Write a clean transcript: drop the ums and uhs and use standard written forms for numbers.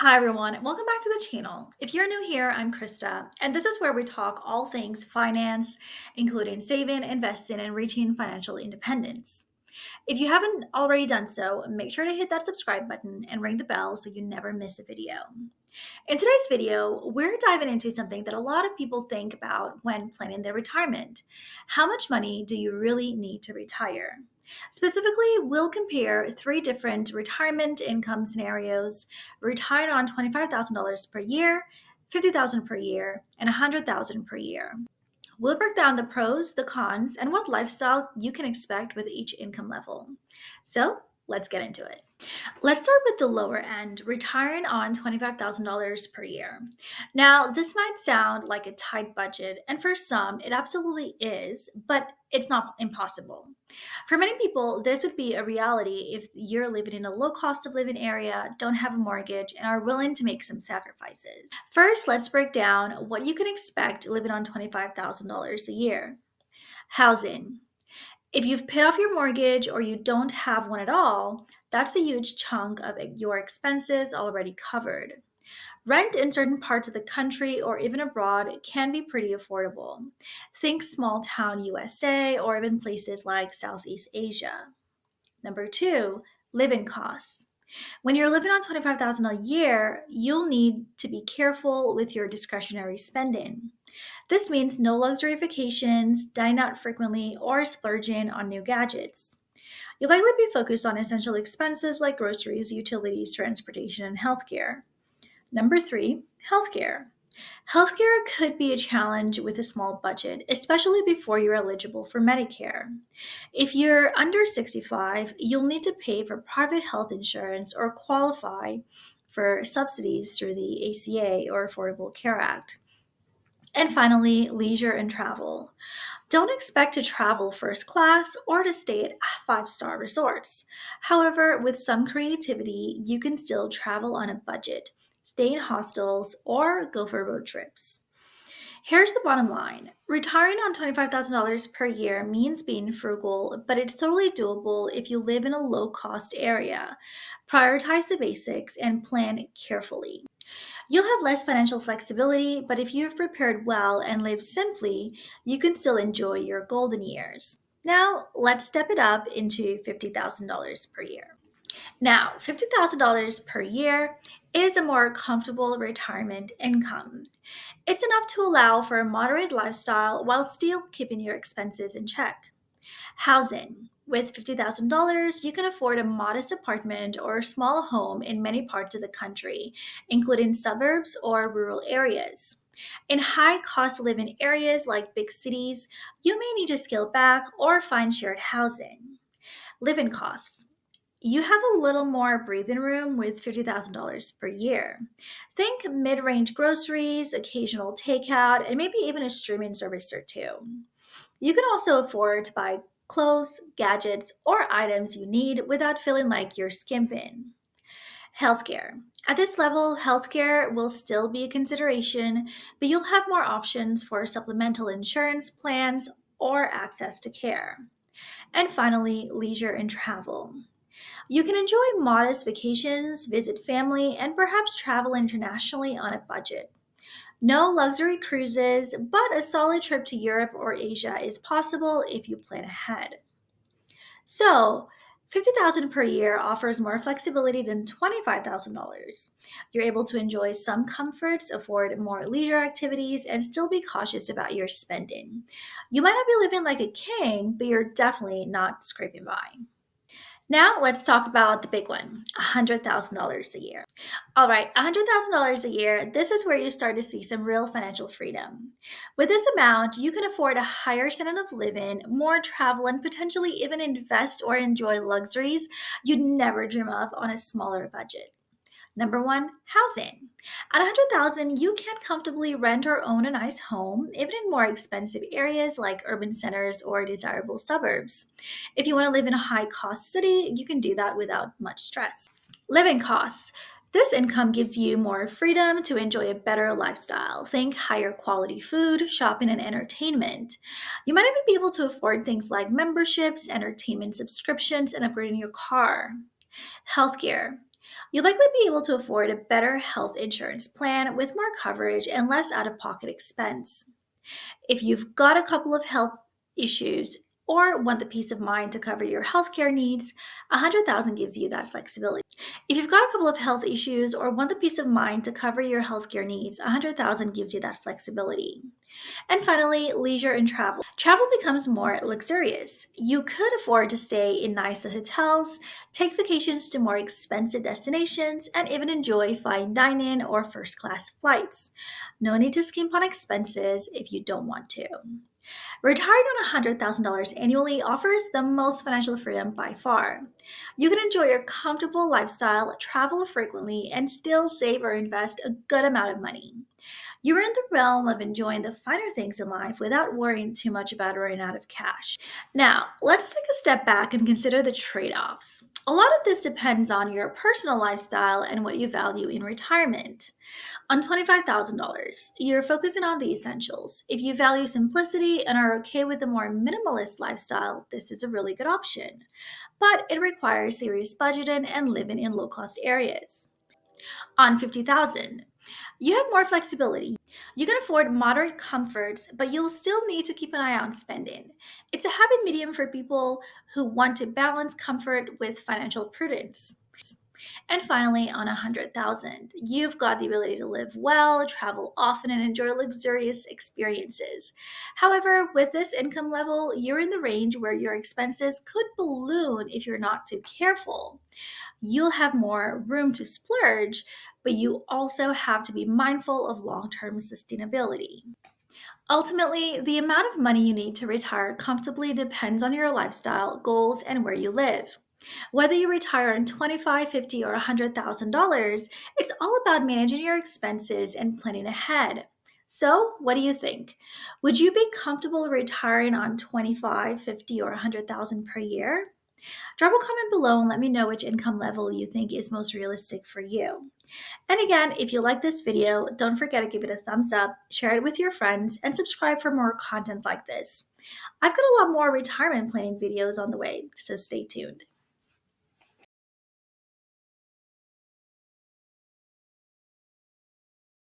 Hi everyone, and welcome back to the channel. If you're new here, I'm Krista, and this is where we talk all things finance, including saving, investing, and reaching financial independence. If you haven't already done so, make sure to hit that subscribe button and ring the bell so you never miss a video. In today's video, we're diving into something that a lot of people think about when planning their retirement. How much money do you really need to retire? Specifically, we'll compare three different retirement income scenarios: retiring on $25,000 per year, $50,000 per year, and $100,000 per year. We'll break down the pros, the cons, and what lifestyle you can expect with each income level. So, let's get into it. Let's start with the lower end, retiring on $25,000 per year. Now, this might sound like a tight budget, and for some, it absolutely is, but it's not impossible. For many people, this would be a reality if you're living in a low cost of living area, don't have a mortgage, and are willing to make some sacrifices. First, let's break down what you can expect living on $25,000 a year. Housing. If you've paid off your mortgage or you don't have one at all, that's a huge chunk of your expenses already covered. Rent in certain parts of the country or even abroad can be pretty affordable. Think small town USA or even places like Southeast Asia. Number two, living costs. When you're living on $25,000 a year, you'll need to be careful with your discretionary spending. This means no luxury vacations, dining out frequently, or splurging on new gadgets. You'll likely be focused on essential expenses like groceries, utilities, transportation, and healthcare. Number three, healthcare. Healthcare could be a challenge with a small budget, especially before you're eligible for Medicare. If you're under 65, you'll need to pay for private health insurance or qualify for subsidies through the ACA or Affordable Care Act. And finally, leisure and travel. Don't expect to travel first class or to stay at five-star resorts. However, with some creativity, you can still travel on a budget, stay in hostels, or go for road trips. Here's the bottom line. Retiring on $25,000 per year means being frugal, but it's totally doable if you live in a low-cost area. Prioritize the basics and plan carefully. You'll have less financial flexibility, but if you've prepared well and lived simply, you can still enjoy your golden years. Now, let's step it up into $50,000 per year. Now, $50,000 per year is a more comfortable retirement income. It's enough to allow for a moderate lifestyle while still keeping your expenses in check. Housing. With $50,000, you can afford a modest apartment or a small home in many parts of the country, including suburbs or rural areas. In high cost living areas like big cities, you may need to scale back or find shared housing. Living costs. You have a little more breathing room with $50,000 per year. Think mid range groceries, occasional takeout, and maybe even a streaming service or two. You can also afford to buy clothes, gadgets, or items you need without feeling like you're skimping. Healthcare. At this level, healthcare will still be a consideration, but you'll have more options for supplemental insurance plans or access to care. And finally, leisure and travel. You can enjoy modest vacations, visit family, and perhaps travel internationally on a budget. No luxury cruises, but a solid trip to Europe or Asia is possible if you plan ahead. So, $50,000 per year offers more flexibility than $25,000. You're able to enjoy some comforts, afford more leisure activities, and still be cautious about your spending. You might not be living like a king, but you're definitely not scraping by. Now let's talk about the big one, $100,000 a year. All right, $100,000 a year, this is where you start to see some real financial freedom. With this amount, you can afford a higher standard of living, more travel, and potentially even invest or enjoy luxuries you'd never dream of on a smaller budget. Number one, housing. At $100,000, you can comfortably rent or own a nice home, even in more expensive areas like urban centers or desirable suburbs. If you want to live in a high-cost city, you can do that without much stress. Living costs. This income gives you more freedom to enjoy a better lifestyle. Think higher quality food, shopping, and entertainment. You might even be able to afford things like memberships, entertainment subscriptions, and upgrading your car. Healthcare. You'll likely be able to afford a better health insurance plan with more coverage and less out of pocket expense. If you've got a couple of health issues or want the peace of mind to cover your healthcare needs, 100,000 gives you that flexibility. If you've got a couple of health issues or want the peace of mind to cover your healthcare needs, 100,000 gives you that flexibility. And finally, leisure and travel. Travel becomes more luxurious. You could afford to stay in nicer hotels, take vacations to more expensive destinations, and even enjoy fine dining or first class flights. No need to skimp on expenses if you don't want to. Retiring on $100,000 annually offers the most financial freedom by far. You can enjoy your comfortable lifestyle, travel frequently, and still save or invest a good amount of money. You're in the realm of enjoying the finer things in life without worrying too much about running out of cash. Now, let's take a step back and consider the trade offs. A lot of this depends on your personal lifestyle and what you value in retirement. On $25,000, you're focusing on the essentials. If you value simplicity and are okay with a more minimalist lifestyle, this is a really good option. But it requires serious budgeting and living in low cost areas. On 50,000, you have more flexibility. You can afford moderate comforts, but you'll still need to keep an eye on spending. It's a happy medium for people who want to balance comfort with financial prudence. And finally, on 100,000, you've got the ability to live well, travel often, and enjoy luxurious experiences. However, with this income level, you're in the range where your expenses could balloon if you're not too careful. You'll have more room to splurge, but you also have to be mindful of long term sustainability. Ultimately, the amount of money you need to retire comfortably depends on your lifestyle, goals, and where you live. Whether you retire on 25, 50, or $100,000, it's all about managing your expenses and planning ahead. So, what do you think? Would you be comfortable retiring on 25, 50, or 100,000 per year? Drop a comment below and let me know which income level you think is most realistic for you. And again, if you like this video, don't forget to give it a thumbs up, share it with your friends, and subscribe for more content like this. I've got a lot more retirement planning videos on the way, so stay tuned.